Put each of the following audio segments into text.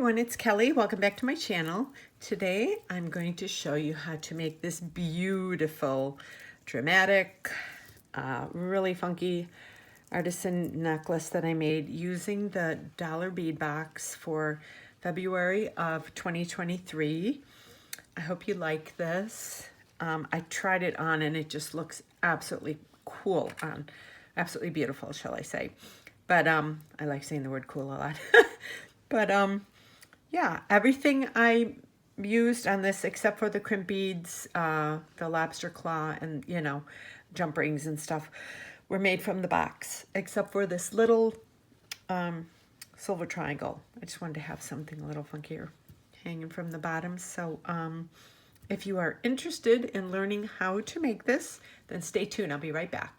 everyone, it's Kelly. Welcome back to my channel. Today I'm going to show you how to make this beautiful, dramatic, really funky artisan necklace that I made using the dollar bead box for February of 2023. I hope you like this. I tried it on and it just looks absolutely cool on, absolutely beautiful, shall I say. But I like saying the word cool a lot. But yeah, everything I used on this except for the crimp beads, the lobster claw, and jump rings and stuff were made from the box, except for this little silver triangle. I just wanted to have something a little funkier hanging from the bottom. So if you are interested in learning how to make this, then stay tuned. I'll be right back.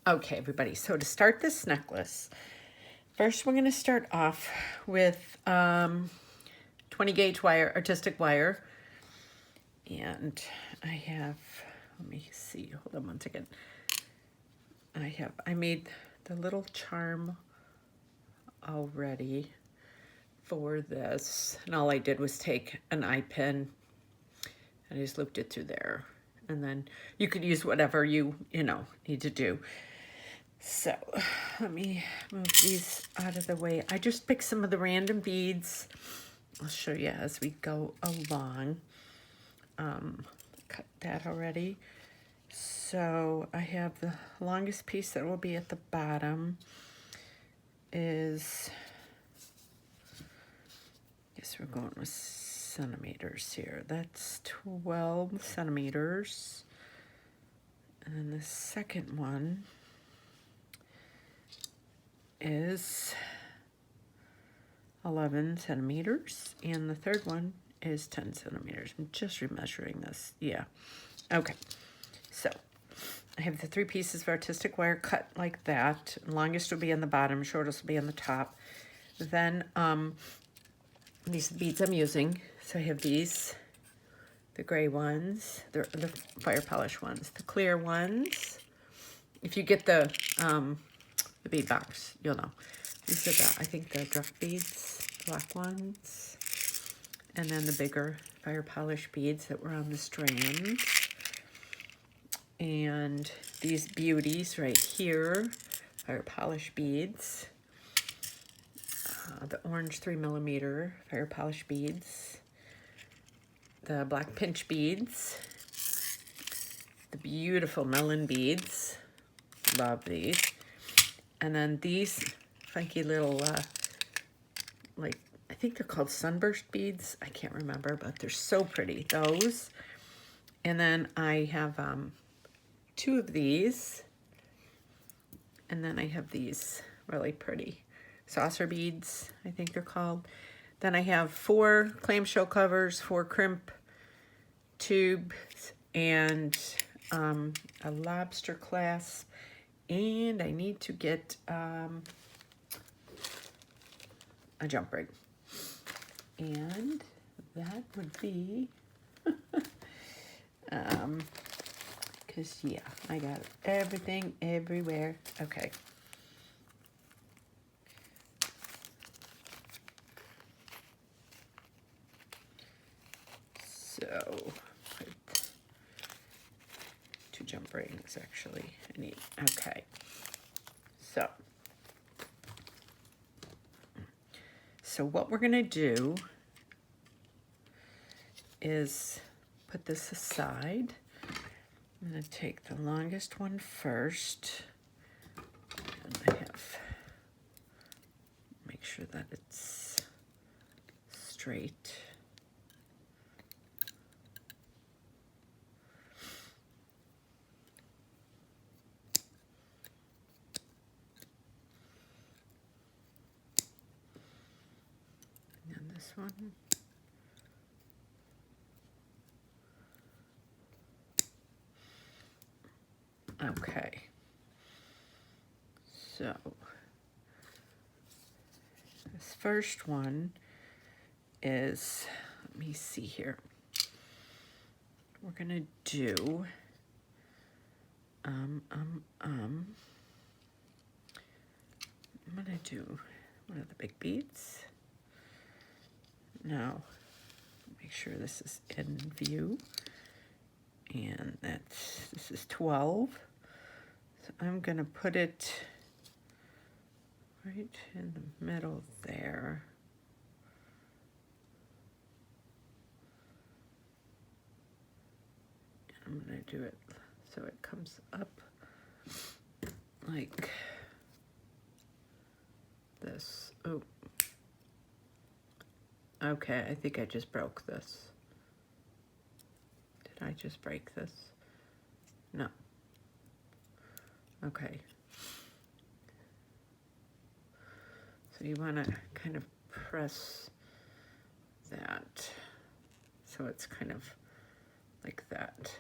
Okay, everybody, so to start this necklace, first we're going to start off with 20 gauge wire, artistic wire, and I have, let me see, hold on one second. I made the little charm already for this, and all I did was take an eye pin and I just looped it through there, and then you could use whatever you need to do. So let me move these out of the way. I just picked some of the random beads. I'll show you as we go along. Cut that already. So I have the longest piece that will be at the bottom is, I guess we're going with centimeters here. That's 12 centimeters. And then the second one is 11 centimeters, and the third one is 10 centimeters. I'm just remeasuring this. Yeah. Okay. So I have the 3 pieces of artistic wire cut like that. Longest will be on the bottom, shortest will be on the top. Then these are the beads I'm using. So I have these, the gray ones, the fire polish ones, the clear ones. If you get the bead box, you'll know. These are I think the drop beads, black ones. And then the bigger fire polish beads that were on the strand. And these beauties right here, fire polish beads. The orange 3mm fire polish beads. The black pinch beads. The beautiful melon beads. Love these. And then these funky little, like, I think they're called sunburst beads. I can't remember, but they're so pretty. Those. And then I have 2 of these. And then I have these really pretty saucer beads, I think they're called. Then I have 4 clamshell covers, 4 crimp tubes, and a lobster clasp. And I need to get a jump ring. And that would be, because yeah, I got everything everywhere. Okay. So, 2 jump rings actually. I need, okay. So what we're gonna do is put this aside. I'm gonna take the longest one first. And I have, make sure that it's straight. And this one. Okay, so this first one is, let me see here. We're gonna do I'm gonna do one of the big beads. Now, make sure this is in view. And this is 12. So I'm gonna put it right in the middle there. I'm gonna do it so it comes up like this. Oh, okay, I think I just broke this. Did I just break this? No. Okay. So you want to kind of press that so it's kind of like that,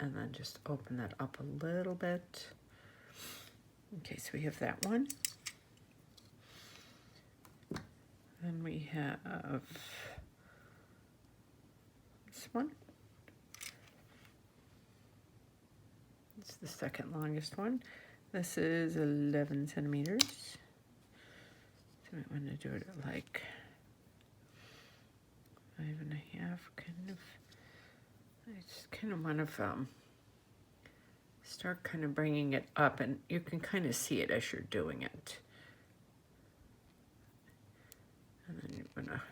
and then just open that up a little bit. Okay, so we have that one. Then we have this one. It's the second longest one. This is 11 centimeters. So I want to do it at like 5.5, kind of. I just kind of want to start kind of bringing it up, and you can kind of see it as you're doing it. And then you're gonna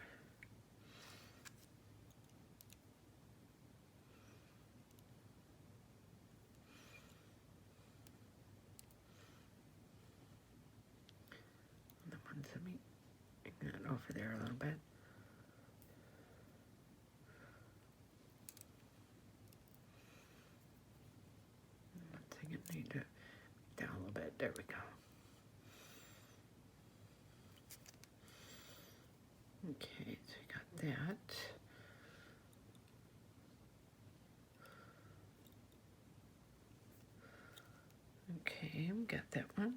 the ones, let me bring that over there a little bit. One thing I need to down a little bit. There we go. Okay, so we got that. Okay, we got that one.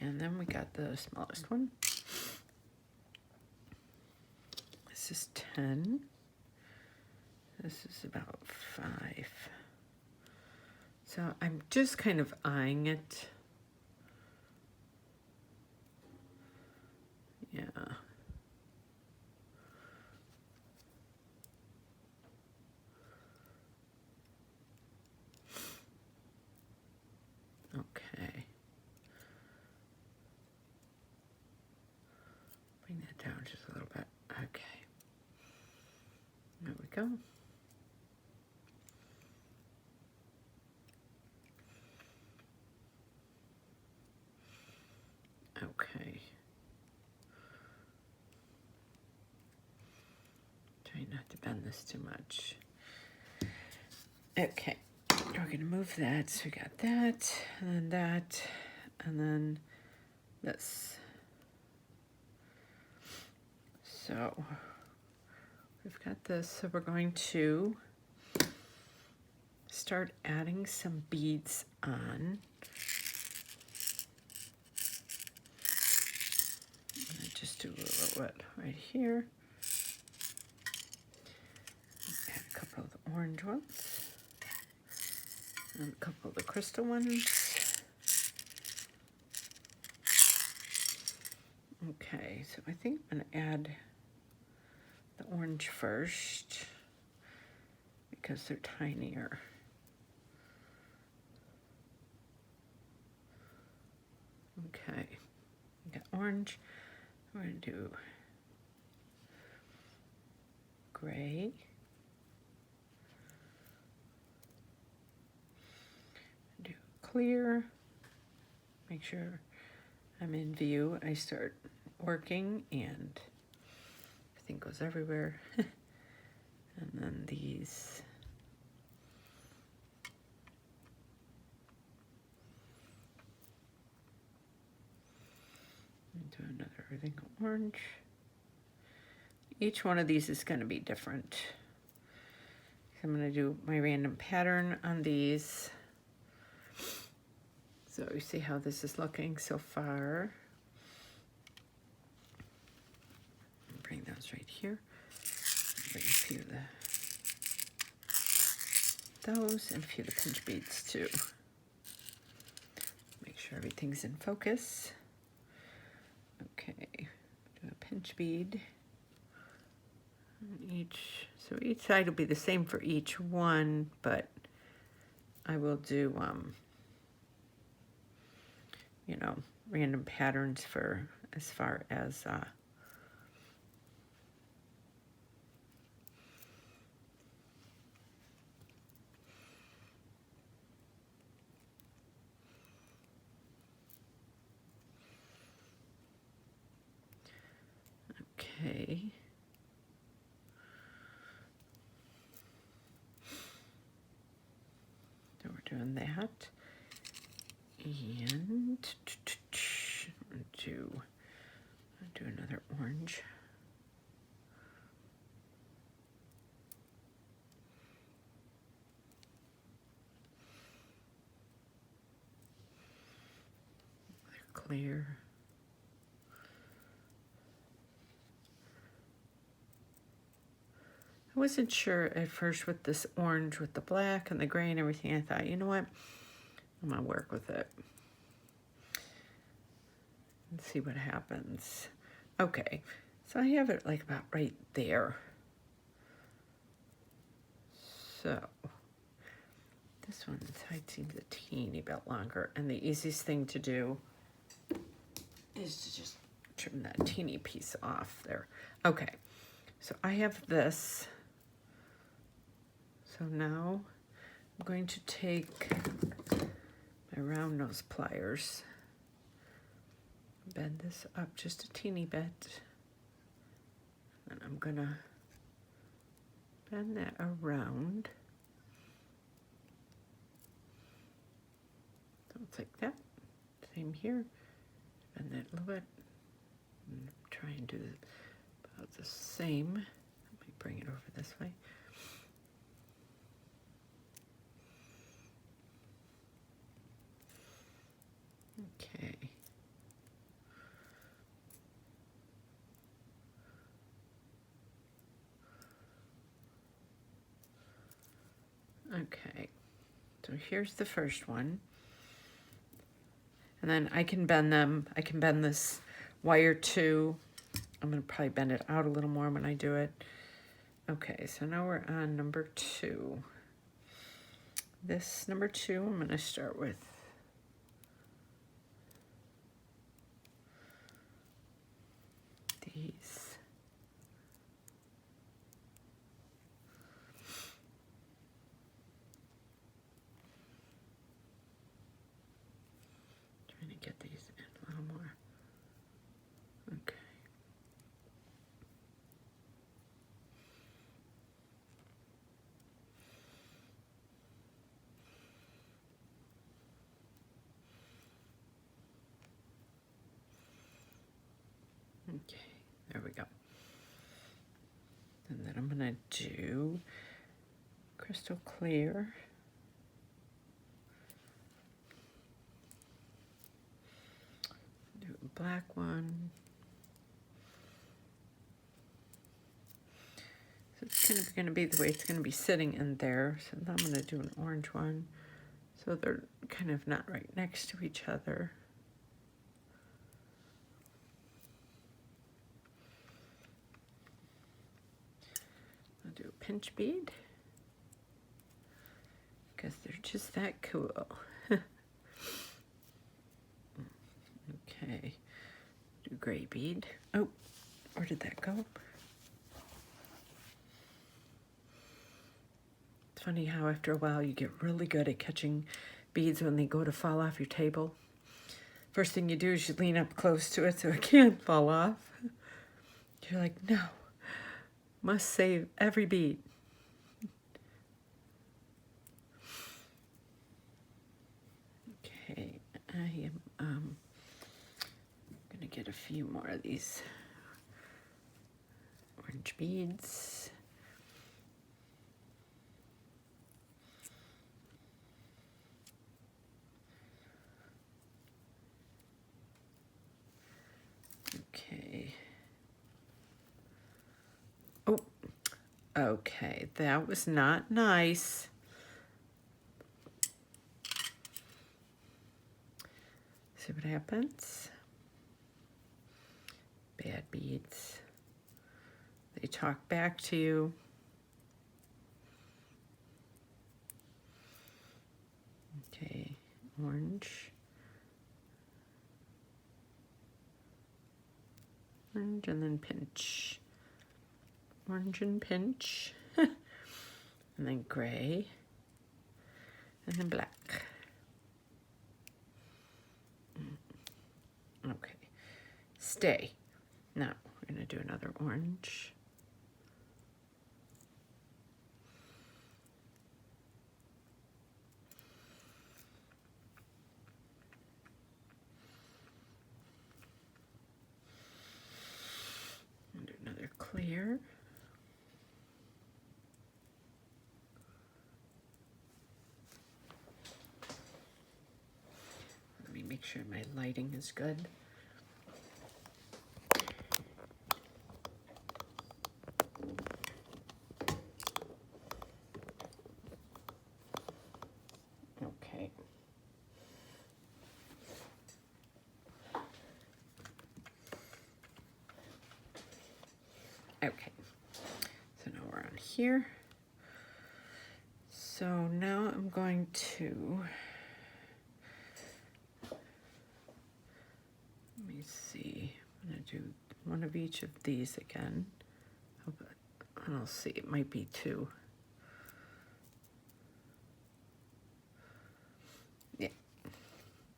And then we got the smallest one. This is 10. This is about 5. So I'm just kind of eyeing it. Yeah. Okay. Bring that down just a little bit. Okay. There we go. Okay. Try not to bend this too much. Okay. We're going to move that. So we got that, and then that, and then this. So we've got this. So we're going to start adding some beads on. And just do a little bit right here. Add a couple of the orange ones. And a couple of the crystal ones. Okay, so I think I'm going to add the orange first because they're tinier. Okay, we got orange. We're going to do gray. Do clear. Make sure I'm in view. I start working and everything goes everywhere. And then these. Do another everything orange. Each one of these is going to be different. I'm going to do my random pattern on these. So you see how this is looking so far. Bring those right here. Bring a few of those and a few of the pinch beads too. Make sure everything's in focus. pinch bead on each. So each side will be the same for each one, but I will do, you know, random patterns for as far as okay. So we're doing that. And do another orange. Clear. I wasn't sure at first with this orange with the black and the gray and everything. I thought, you know what? I'm gonna work with it and see what happens. Okay, so I have it like about right there. So this one's height seems a teeny bit longer, and the easiest thing to do is to just trim that teeny piece off there. Okay, so I have this. So now I'm going to take my round nose pliers, bend this up just a teeny bit, and I'm gonna bend that around. So it's like that. Same here. Bend that a little bit. And try and do about the same. Let me bring it over this way. Okay. Okay, so here's the first one. And then I can bend them. I can bend this wire too. I'm going to probably bend it out a little more when I do it. Okay, so now we're on number 2. This number 2, I'm going to start with these. Trying to get these in a little more. Okay. Okay, there we go. And then I'm going to do crystal clear. Do a black one. So it's kind of going to be the way it's going to be sitting in there. So now I'm going to do an orange one. So they're kind of not right next to each other. I'll do a pinch bead because they're just that cool. Okay, do gray bead. Oh, where did that go? It's funny how after a while you get really good at catching beads when they go to fall off your table. First thing you do is you lean up close to it so it can't fall off. You're like, no, must save every bead. Okay, I am gonna get a few more of these orange beads. Okay. Oh, okay, that was not nice. See what happens? bad beads. They talk back to you. Okay, orange. Orange and then pinch. Orange and pinch. And then gray. And then black. Okay. Stay. Now we're going to do another orange. And do another clear. Let me make sure my lighting is good. Okay. Okay. So now we're on here. So now I'm going to, let me see, I'm going to do one of each of these again. And I'll see, it might be two. Yeah.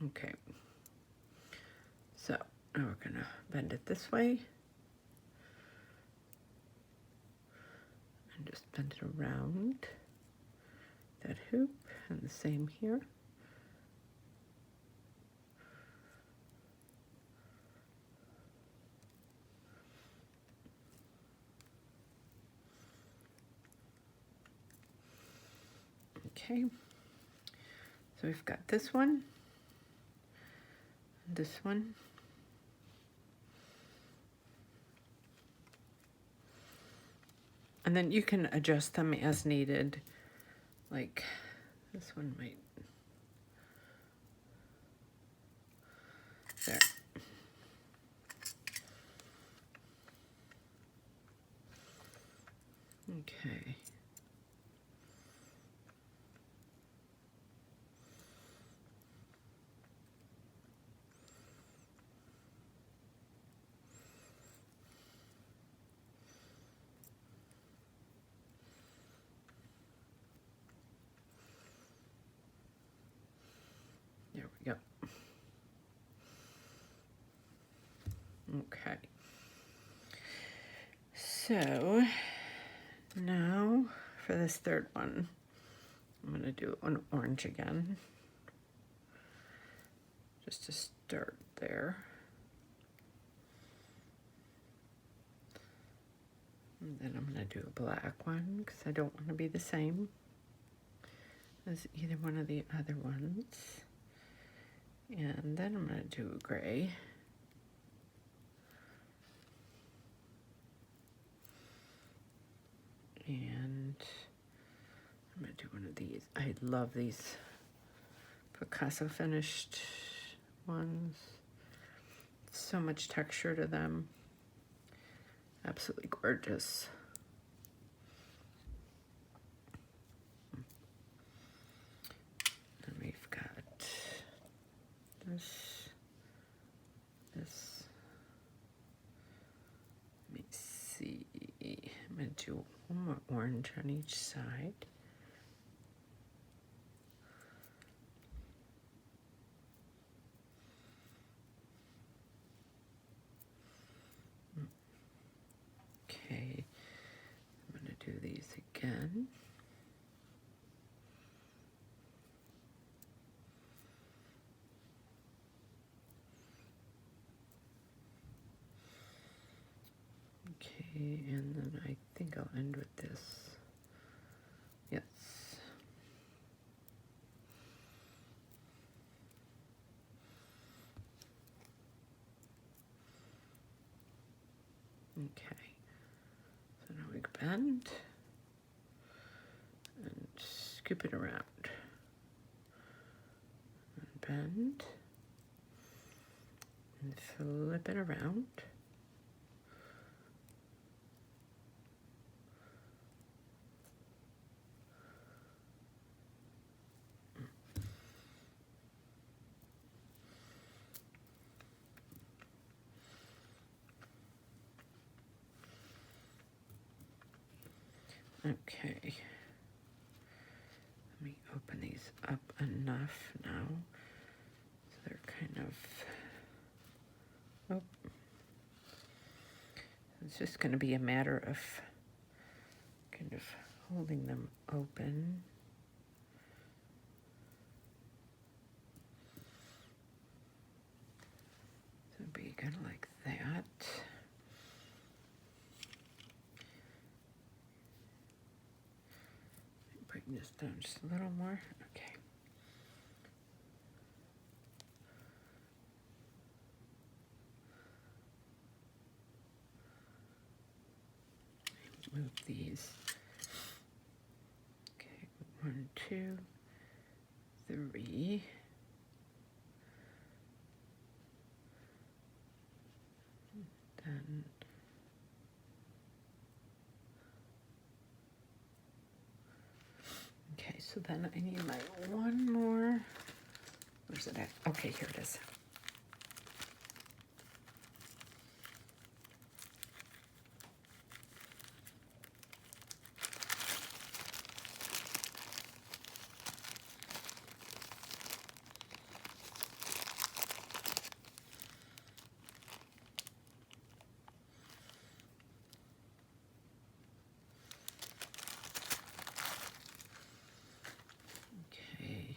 Okay. So now we're going to bend it this way. And just bend it around that hoop, and the same here. Okay, so we've got this one, this one, and then you can adjust them as needed. Like this one might, there. Okay. There we go. Okay. So now for this third one, I'm going to do an orange again, just to start there. And then I'm going to do a black one because I don't want to be the same as either one of the other ones. And then I'm going to do a gray. And I'm going to do one of these. I love these Picasso finished ones. So much texture to them. Absolutely gorgeous. And we've got this. Let me see. I'm going to do one more orange on each side. Okay, I'm going to do these again. Okay, and then I think I'll end with this. Yes. Okay, so now we bend and scoop it around. And bend and flip it around. Okay. Let me open these up enough now so they're kind of, oh, it's just going to be a matter of kind of holding them open. So it'd be kind of like that. Bring this down just a little more. Okay. Move these. Okay, 1, 2, 3. Then okay, so then I need my one more. Where's it at? Okay, here it is. Okay.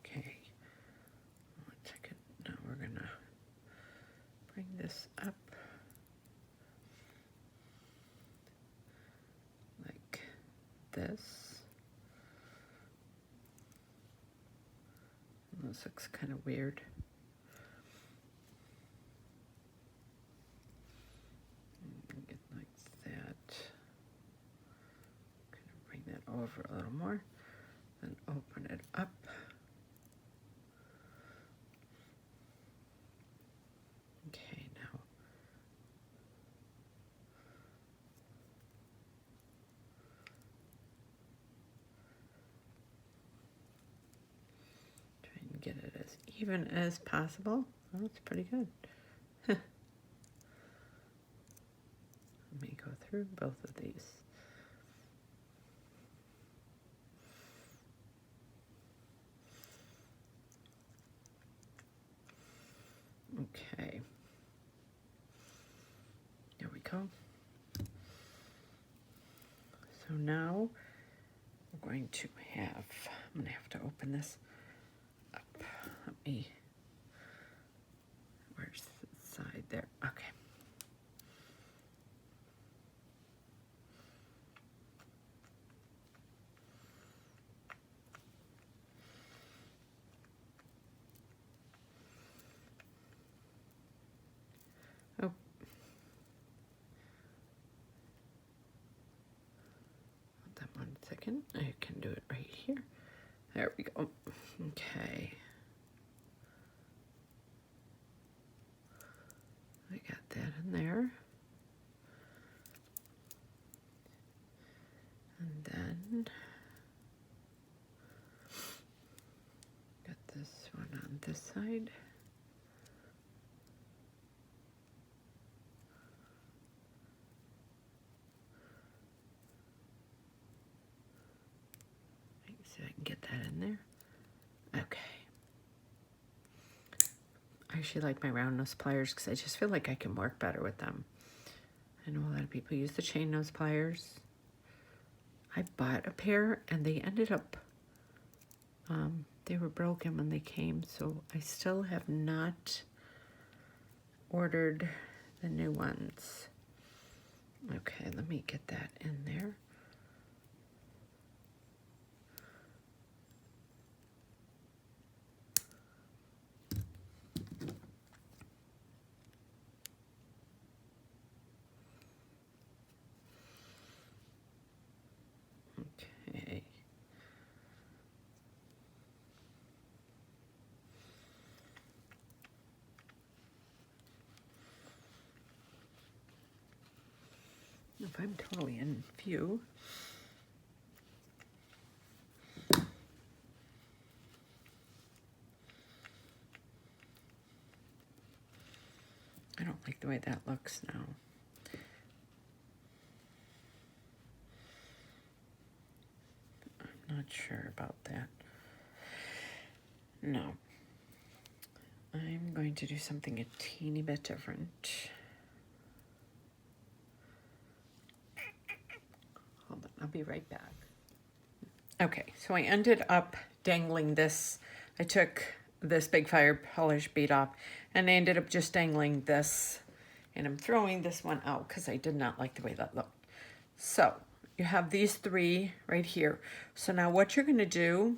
Okay. 1 second. Now we're gonna bring this up like this. And this looks kind of weird. Get like that. Kind of bring that over a little more. Then open it up. Okay, now try and get it as even as possible. Oh, that's pretty good. Let me go through both of these. Okay. There we go. So now we're going to have, I'm going to have to open this up. Let me, where's the side there? Okay. Oh. Hold that 1 second. I can do it right here. There we go. Okay. I got that in there. And then got this one on this side. See if I can get that in there. Okay. I actually like my round nose pliers because I just feel like I can work better with them. I know a lot of people use the chain nose pliers. I bought a pair and they ended up, they were broken when they came, so I still have not ordered the new ones. Okay, let me get that in there. Okay. if I'm totally in view. I don't like the way that looks now. I'm not sure about that. No. I'm going to do something a teeny bit different. Hold on, I'll be right back. Okay, so I ended up dangling this. I took this big fire polish bead off and I ended up just dangling this, and I'm throwing this one out because I did not like the way that looked. So you have these three right here. So now what you're going to do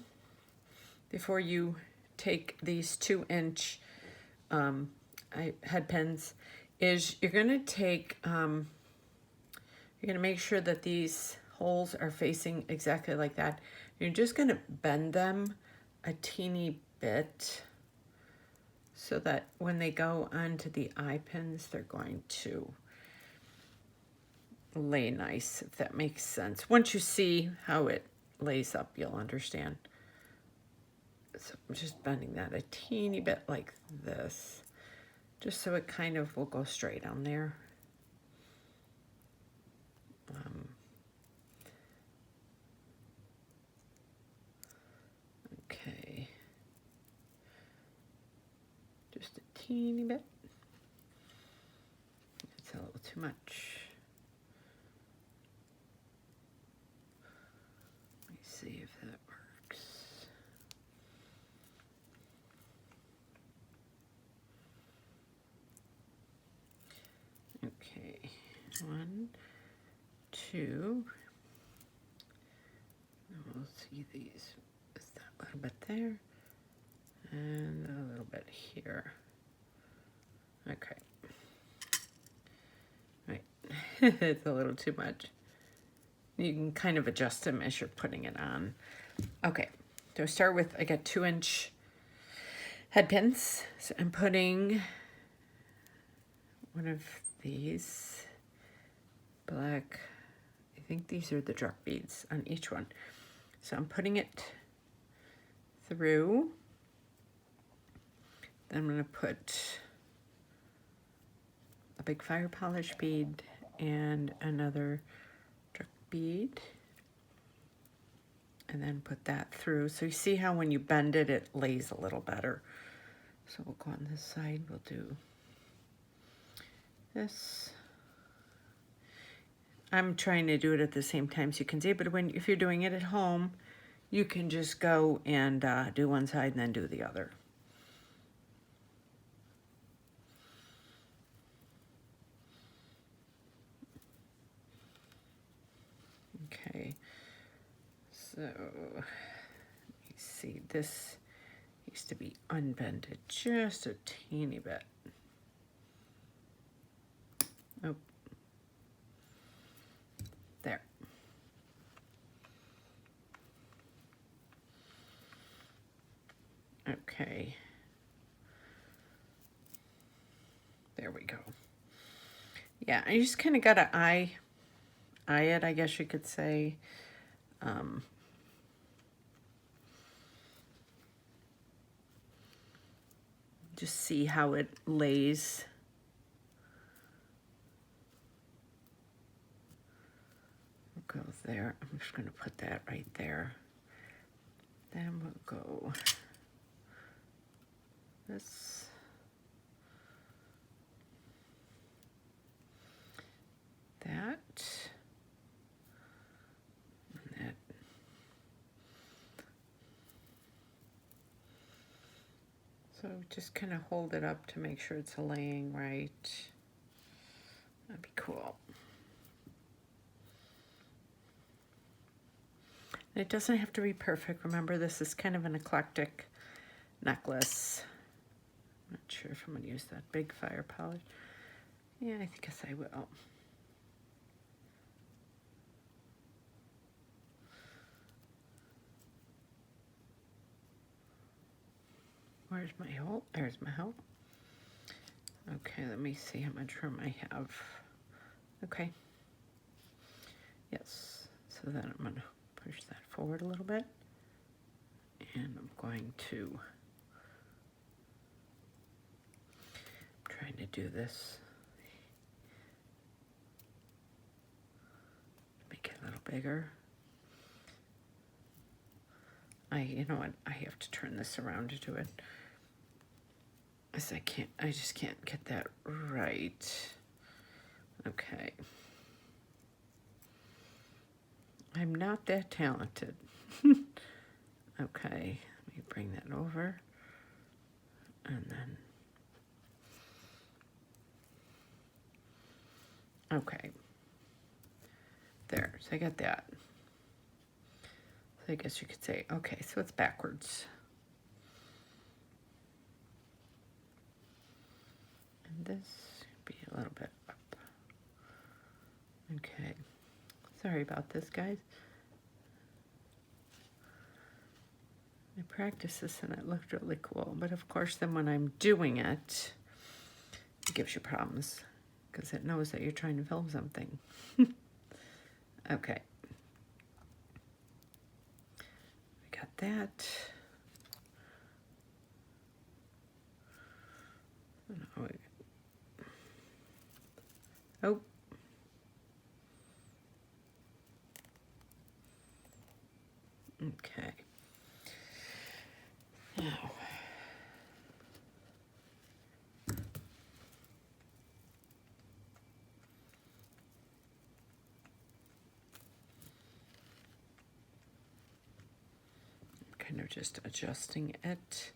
before you take these 2-inch head pins is you're going to take, you're going to make sure that these holes are facing exactly like that. You're just going to bend them a teeny bit so that when they go onto the eye pins, they're going to lay nice, if that makes sense. Once you see how it lays up, you'll understand. So I'm just bending that a teeny bit like this, just so it kind of will go straight on there. Okay. Just a teeny bit. It's a little too much. Let me see if that works. Okay, 1, 2. We'll see these. Is that a little bit there? And a little bit here. Okay. Right. It's a little too much. You can kind of adjust them as you're putting it on. Okay. So start with, I got 2-inch head pins. So I'm putting one of these black, I think these are the drop beads on each one. So I'm putting it through. Then I'm going to put a big fire polish bead and another drop bead. And then put that through. So you see how when you bend it, it lays a little better. So we'll go on this side. We'll do this. I'm trying to do it at the same time so you can see, but if you're doing it at home, you can just go and do one side and then do the other. Okay, so let me see, this needs to be unbended just a teeny bit. Oh, there. Okay. There we go. Yeah, I just kind of got to eye it, I guess you could say. Just see how it lays. We'll go there. I'm just going to put that right there. Then we'll go this. That. And that. So just kind of hold it up to make sure it's laying right. That'd be cool. And it doesn't have to be perfect. Remember, this is kind of an eclectic necklace. I'm not sure if I'm going to use that big fire polish. Yeah, I guess I will. Where's my hole? There's my hole. Okay, let me see how much room I have. Okay. Yes, so then I'm going to push that forward a little bit, and I'm going to trying to do this, make it a little bigger. You know what, I have to turn this around to do it, because I just can't get that right. Okay. I'm not that talented. Okay, let me bring that over, and then, okay, there, so I got that. So I guess you could say, okay, so it's backwards. And this should be a little bit up. Okay, sorry about this, guys. I practiced this and it looked really cool, but of course then when I'm doing it, it gives you problems because it knows that you're trying to film something. Okay. I got that. Oh. Okay. Now. Kind of just adjusting it.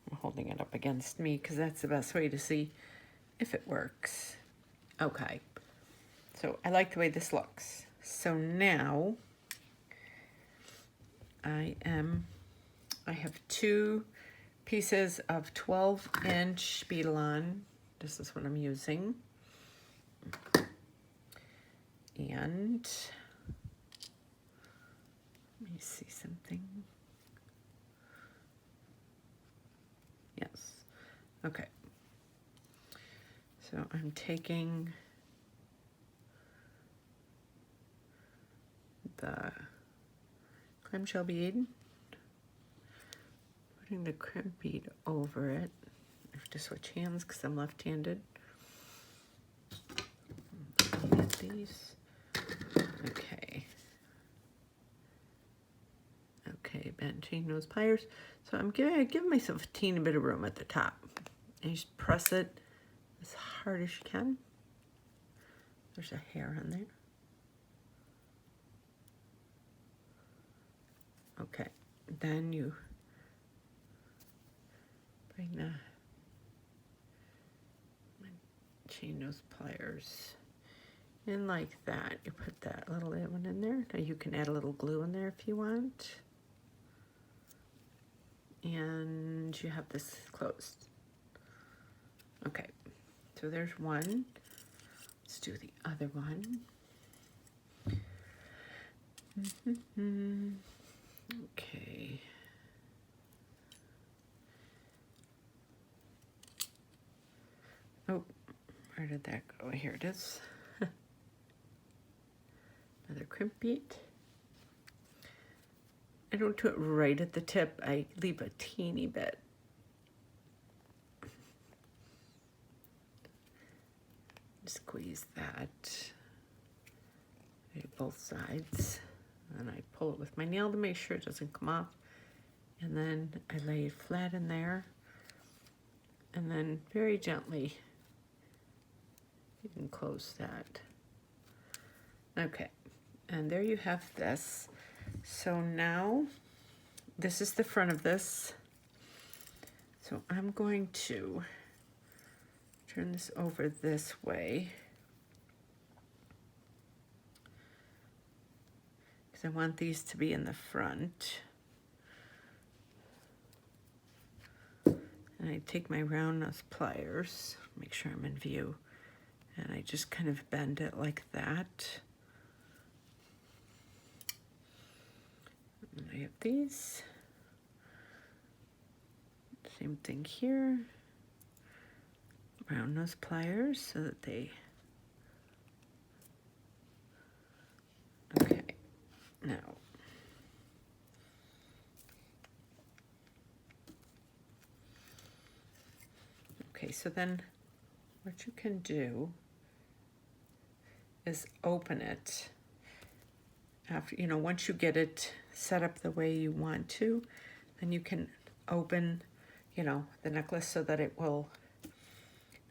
I'm holding it up against me because that's the best way to see if it works. Okay, so I like the way this looks. So now I have 2 pieces of 12-inch Beadalon. This is what I'm using. And let me see something. Yes. Okay. So I'm taking the clamshell bead, putting the crimp bead over it. I have to switch hands because I'm left-handed. Get these. Okay. Okay, bend chain nose pliers. So I'm giving myself a teeny bit of room at the top. And you just press it as hard as you can. There's a hair on there. Okay, then you bring the chain nose pliers in like that. You put that little one in there. Now you can add a little glue in there if you want. And you have this closed. Okay, so there's one. Let's do the other one. Okay. Oh, where did that go? Here it is. Another crimp bead. I don't do it right at the tip. I leave a teeny bit. Squeeze that. Both sides. And I pull it with my nail to make sure it doesn't come off. And then I lay it flat in there. And then very gently, you can close that. Okay, and there you have this. So now, this is the front of this. So I'm going to turn this over this way. Because I want these to be in the front. And I take my round nose pliers, make sure I'm in view, and I just kind of bend it like that. And I have these. Same thing here. Round those pliers so that they, okay, now. Okay, so then what you can do is open it after, you know, once you get it set up the way you want to, then you can open, you know, the necklace so that it will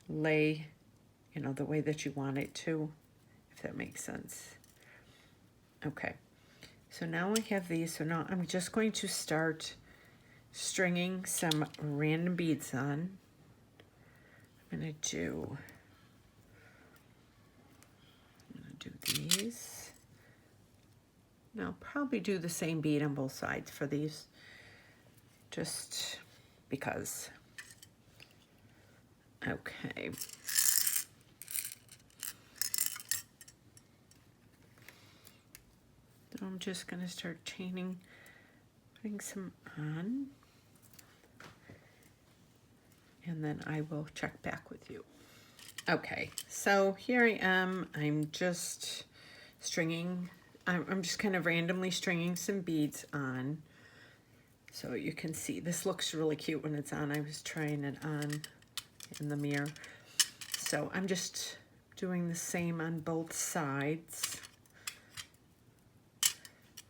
lay, you know, the way that you want it to, if that makes sense. Okay, so now we have these. So now I'm just going to start stringing some random beads on. I'm gonna do these. Now I'll probably do the same bead on both sides for these, just because. Okay. So I'm just gonna start chaining, putting some on, and then I will check back with you. Okay, so here I am. I'm just stringing, I'm just kind of randomly stringing some beads on. So you can see, this looks really cute when it's on. I was trying it on in the mirror. So I'm just doing the same on both sides.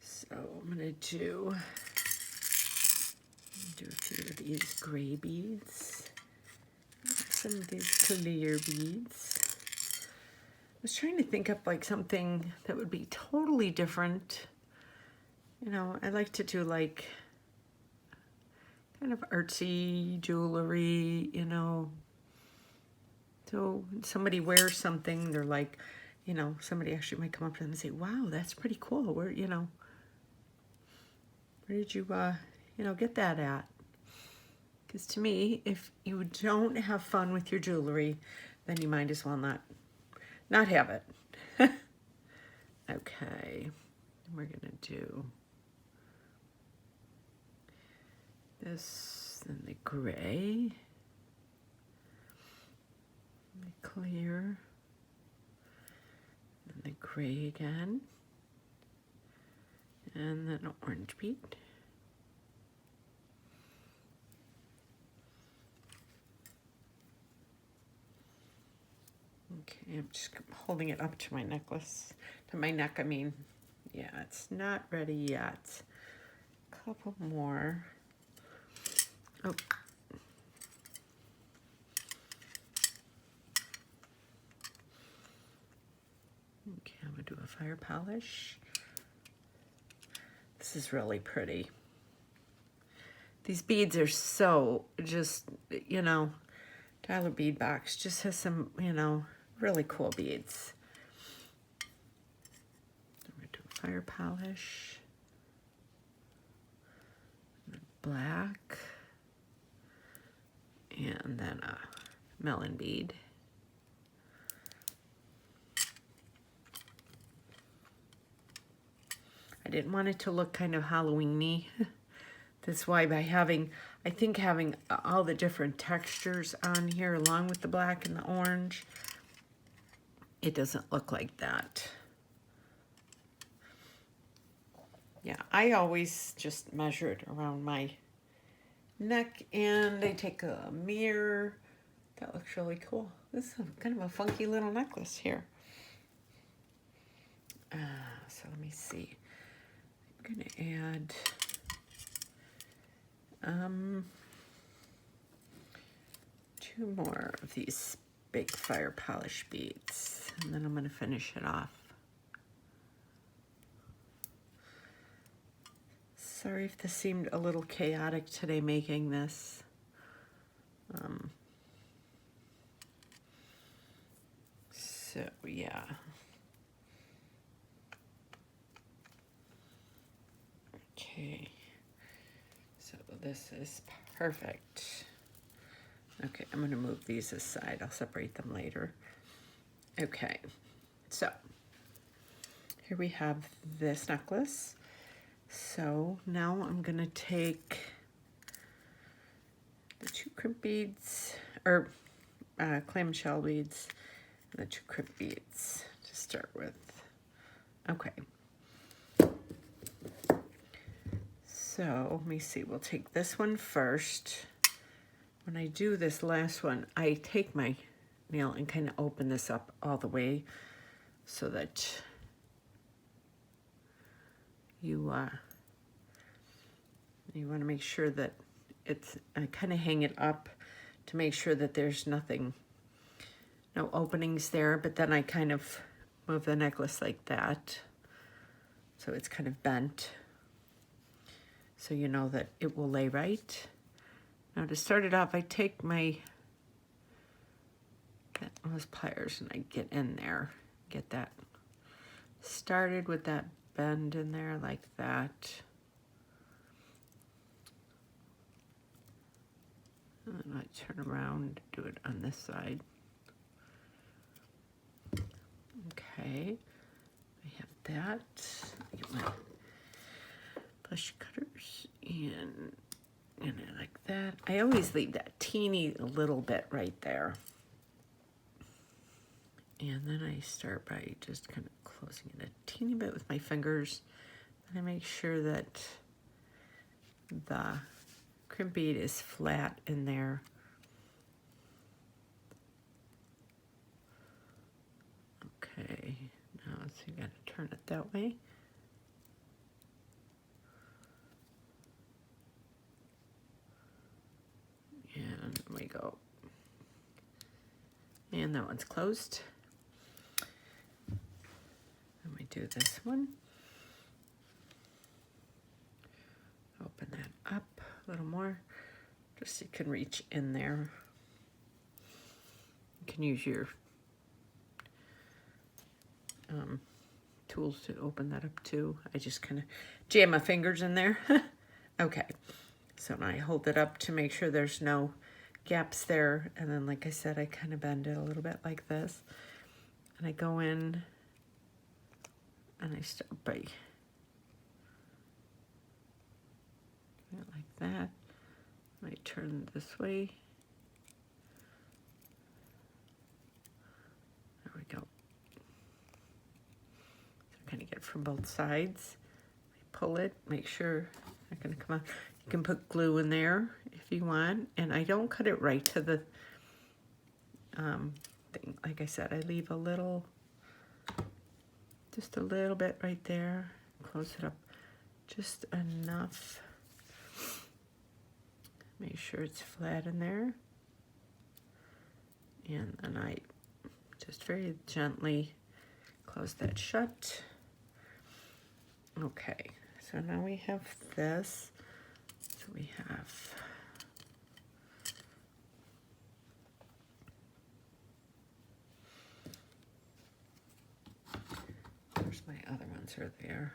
So I'm gonna do a few of these gray beads, some of these clear beads. I was trying to think up like something that would be totally different. You know, I like to do like kind of artsy jewelry, you know. So when somebody wears something, they're like, you know, somebody actually might come up to them and say, wow, that's pretty cool. Where, you know, where did you, you know, get that at? Because to me, if you don't have fun with your jewelry, then you might as well not have it. Okay, we're gonna do this, then the gray, the clear, then the gray again, and then an orange bead. Okay, I'm just holding it up to my necklace, to my neck, I mean. Yeah, it's not ready yet. A couple more. Oh. Okay, I'm gonna do a fire polish. This is really pretty. These beads are so just, you know, Tyler Bead Box just has some, you know, really cool beads. I'm gonna do a fire polish. Black. And then a melon bead. I didn't want it to look kind of Halloween-y. That's why by having, I think having all the different textures on here along with the black and the orange, it doesn't look like that. Yeah, I always just measure it around my neck and I take a mirror. That looks really cool. This is kind of a funky little necklace here. So let me see. I'm gonna add two more of these big fire polish beads, and then I'm gonna finish it off. Sorry if this seemed a little chaotic today making this. So yeah. Okay, so this is perfect. Okay, I'm gonna move these aside. I'll separate them later. Okay, so here we have this necklace. So now I'm gonna take the 2 crimp beads, or clamshell beads, and the 2 crimp beads to start with. Okay. So let me see, we'll take this one first. When I do this last one, I take my nail and kind of open this up all the way so that you want to make sure that it's, I kind of hang it up to make sure that there's nothing, no openings there, but then I kind of move the necklace like that so it's kind of bent, so you know that it will lay right. Now to start it off, I take my those pliers and I get in there, get that started with that bend in there like that. And then I turn around, do it on this side. Okay, I have that. Get my brush cutters and I like that. I always leave that teeny little bit right there. And then I start by just kind of closing it a teeny bit with my fingers. And I make sure that the crimp bead is flat in there. Okay, now so you got to turn it that way. And we go. And that one's closed. And we do this one. Open that up a little more, just so you can reach in there. You can use your tools to open that up too. I just kind of jam my fingers in there. Okay, so now I hold it up to make sure there's no gaps there, and then like I said, I kind of bend it a little bit like this, and I go in and I start by doing it like that. I turn this way. There we go. So kind of get it from both sides. I pull it, make sure it's not going to come out. You can put glue in there if you want, and I don't cut it right to the thing. Like I said, I leave a little, just a little bit right there. Close it up just enough. Make sure it's flat in there. And then I just very gently close that shut. Okay, so now we have this. So we have where's my other ones are there.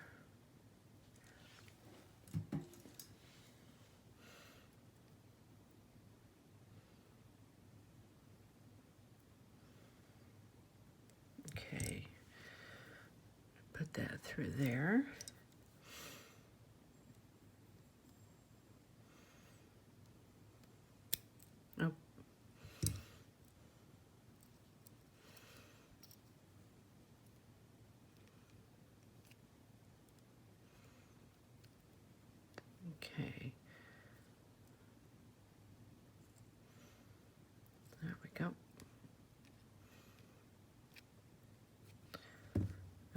Okay, put that through there. Oh. Okay. There we go.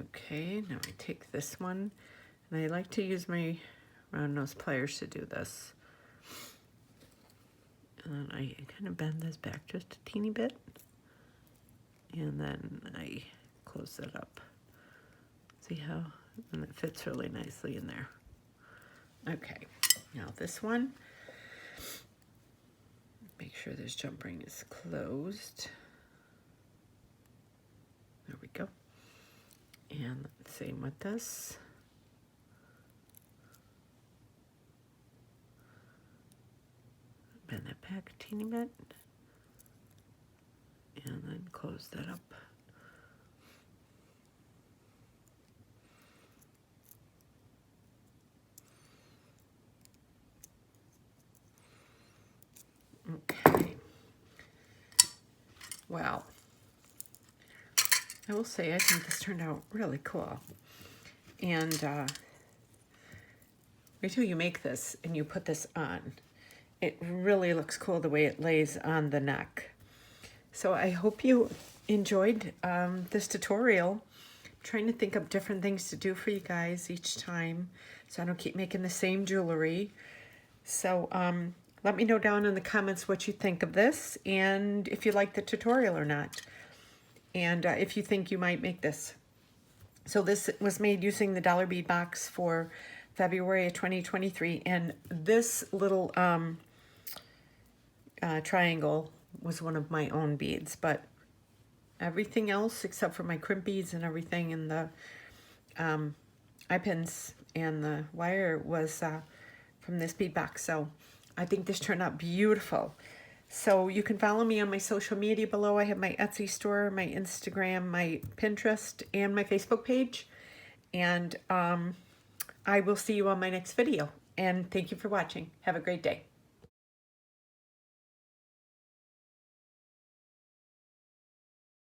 Okay, now I take this one, and I like to use my round nose pliers to do this. And then I kind of bend this back just a teeny bit, and then I close it up. See how? And it fits really nicely in there. Okay, now this one, make sure this jump ring is closed. There we go. And same with this. Bend that back a teeny bit. And then close that up. Well, I will say I think this turned out really cool. And wait till you make this and you put this on. It really looks cool the way it lays on the neck. So I hope you enjoyed this tutorial. I'm trying to think of different things to do for you guys each time so I don't keep making the same jewelry. So let me know down in the comments what you think of this and if you like the tutorial or not. And if you think you might make this. So this was made using the dollar bead box for February of 2023. And this little triangle was one of my own beads. But everything else except for my crimp beads and everything and the eye pins and the wire was from this bead box. So I think this turned out beautiful. So you can follow me on my social media below. I have my Etsy store, my Instagram, my Pinterest, and my Facebook page. And I will see you on my next video. And thank you for watching. Have a great day.